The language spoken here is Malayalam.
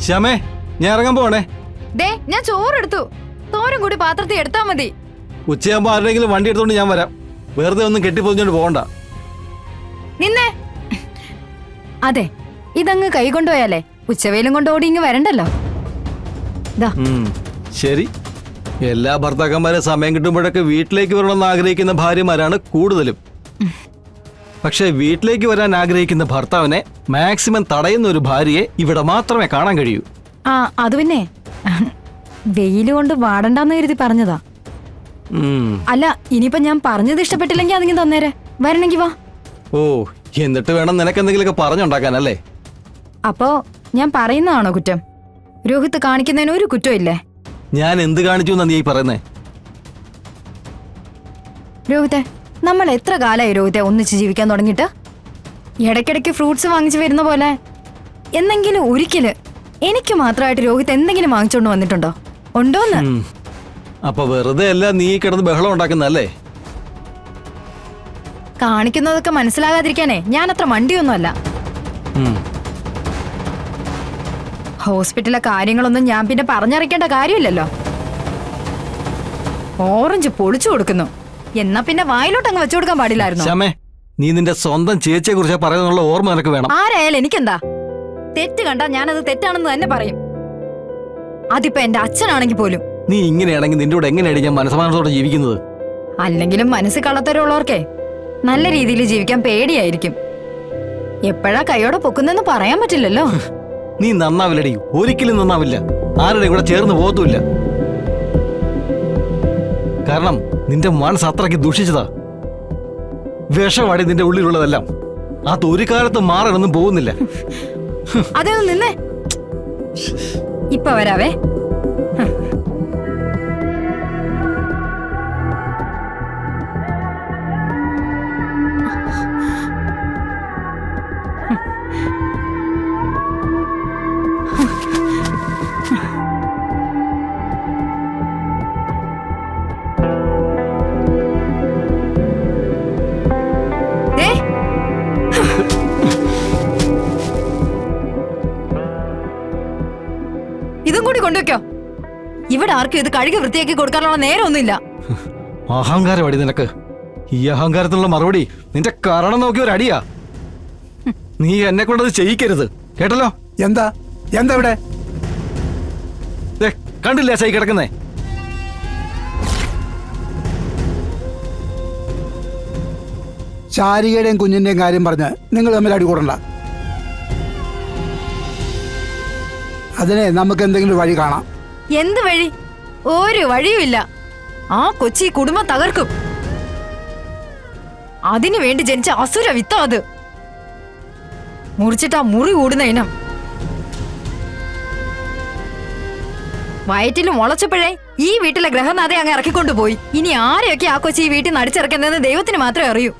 ശ്യാമേ, ഞാൻ ഇറങ്ങാൻ പോണേ. ദേ ഞാൻ ചോറെടുത്തു. തോരൻ കൂടി പാത്രത്തിൽ എടുത്താ മതി. ഉച്ചയാകുമ്പോ ആരുടെങ്കിലും വണ്ടി എടുത്തോണ്ട് ഞാൻ വരാം. വെറുതെ ഒന്നും കെട്ടിപ്പൊതിഞ്ഞോണ്ട് പോകണ്ട. നിന്നെ അതെ, ഇതങ്ങ് കൈ കൊണ്ടുപോയാലേ ഉച്ചവേലും കൊണ്ട് ഓടി ഇങ്ങ് വരണ്ടല്ലോ. ശരി, എല്ലാ ഭർത്താക്കന്മാരെ സമയം കിട്ടുമ്പോഴൊക്കെ വീട്ടിലേക്ക് വരണമെന്ന് ആഗ്രഹിക്കുന്ന ഭാര്യമാരാണ് കൂടുതലും. പക്ഷെ വീട്ടിലേക്ക് വരാൻ ആഗ്രഹിക്കുന്ന ഭർത്താവിനെ മാക്സിമം തടയുന്ന ഒരു ഭാര്യയെ ഇവിടെ മാത്രമേ കാണാൻ കഴിയൂ. ആ അത് പിന്നെ വെയില് കൊണ്ട് വാടണ്ടെന്ന് കരുതി പറഞ്ഞതാ. അല്ല, ഇനിയിപ്പോ ഞാൻ പറഞ്ഞത് ഇഷ്ടപ്പെട്ടില്ലെങ്കിൽ അതിങ്ങ് തന്നേരെ. വരണെങ്കി വാ. ഓ, എന്നിട്ട് വേണം നിനക്ക് എന്തെങ്കിലുമൊക്കെ പറഞ്ഞുണ്ടാക്കാനല്ലേ? അപ്പോ ഞാൻ പറയുന്നതാണോ കുറ്റം? രോഹിത് കാണിക്കുന്നതിന് ഒരു കുറ്റമില്ലേ? ഞാൻ എന്ത് കാണിച്ചു എന്നാ നീ പറയുന്നേ? രോഹിത്തെ, നമ്മൾ എത്ര കാലമായി രോഹിത്തെ ഒന്നിച്ച് ജീവിക്കാൻ തുടങ്ങിയിട്ട്? ഇടയ്ക്കിടയ്ക്ക് ഫ്രൂട്ട്സ് വാങ്ങിച്ചു വരുന്ന പോലെ എന്നെങ്കിലും ഒരിക്കല് എനിക്ക് മാത്രമായിട്ട് രോഹിത് എന്തെങ്കിലും വാങ്ങിച്ചോണ്ട് വന്നിട്ടുണ്ടോ? ഉണ്ടോന്ന്? അപ്പൊ വെറുതെ അല്ല നീ കിടന്ന് ബഹളം ഉണ്ടാക്കുന്നല്ലേ? കാണിക്കുന്നതൊക്കെ മനസ്സിലാകാതിരിക്കാനേ ഞാൻ അത്ര മണ്ടിയൊന്നുമല്ല. ഹോസ്പിറ്റലിലെ കാര്യങ്ങളൊന്നും ഞാൻ പിന്നെ പറഞ്ഞറിയിക്കേണ്ട കാര്യമില്ലല്ലോ. ഓറഞ്ച് പൊളിച്ചു കൊടുക്കുന്നു, എന്നാ പിന്നെ വായിലോട്ട് അങ്ങ് വെച്ചു കൊടുക്കാൻ പാടില്ലായിരുന്നു. ശ്യാമേ, നീ നിന്റെ സ്വന്തം ചേച്ചിയെ കുറിച്ച് പറയുന്നുള്ള ഓർമ്മ നിനക്ക് വേണം. ആരായാലും എനിക്കെന്താ? തെറ്റ് കണ്ടാ ഞാനത് തെറ്റാണെന്ന് തന്നെ പറയും. അതിപ്പോ എന്റെ അച്ഛനാണെങ്കിൽ പോലും. നീ ഇങ്ങനെയാണെങ്കിൽ നിന്റെ കൂടെ എങ്ങനെയാണ് ഞാൻ മനസ്സമാനത്തോടെ ജീവിക്കുന്നത്? അല്ലെങ്കിലും മനസ്സ് കള്ളത്തരമുള്ളവർക്കേ നല്ല രീതിയിൽ ജീവിക്കാൻ പേടിയായിരിക്കും. എപ്പോഴാ കൈയോടെ പൊക്കുന്നെന്ന് പറയാൻ പറ്റില്ലല്ലോ. നീ നന്നാവില്ലടി, ഒരിക്കലും നന്നാവില്ല. ആരുടെ കൂടെ ചേർന്ന് പോകത്തുമില്ല. കാരണം നിന്റെ മനസ്സ് അത്രയ്ക്ക് ദൂഷിച്ചതാ. വിഷവാടി നിന്റെ ഉള്ളിലുള്ളതെല്ലാം. അത് ഒരു കാലത്ത് മാറാനൊന്നും പോകുന്നില്ല. അതൊന്നും നിന്നേ, ഇപ്പൊ വരാവേ. ഇതും കൂടി കൊണ്ടുവയ്ക്കോ. ഇവിടെ ആർക്കും ഇത് കഴുകി വൃത്തിയാക്കി കൊടുക്കാനുള്ള നേരമൊന്നുമില്ല. അഹങ്കാരമടി നിനക്ക്. ഈ അഹങ്കാരത്തിനുള്ള മറുപടി നിന്റെ കാരണം നോക്കി ഒരു അടിയാ. നീ എന്നെ കൊണ്ടത് ചെയ്യിക്കരുത്, കേട്ടല്ലോ? എന്താ എന്താ ഇവിടെ കണ്ടില്ലേ സൈ കിടക്കുന്നേ? ശാരികയുടെയും കുഞ്ഞിന്റെയും കാര്യം പറഞ്ഞ് നിങ്ങൾ തമ്മിൽ അടികൂടണ്ട. അതിനെ നമുക്ക് എന്തെങ്കിലും വഴി കാണാം. എന്ത് വഴി? ഒരു വഴിയുമില്ല. ആ കൊച്ചി കുടുംബം തകർക്കും. അതിനു വേണ്ടി ജനിച്ച അസുര വിത്തോ അത്. മുറിച്ചിട്ടാ മുറി കൂടുന്ന ഇനം. വയറ്റിൽ മുളച്ചപ്പോഴേ ഈ വീട്ടിലെ ഗ്രഹനാഥയെ അങ്ങ് ഇറക്കിക്കൊണ്ടുപോയി. ഇനി ആരെയൊക്കെ ആ കൊച്ചി ഈ വീട്ടിൽ നടിച്ചിറക്കുന്നതെന്ന് ദൈവത്തിന് മാത്രമേ അറിയൂ.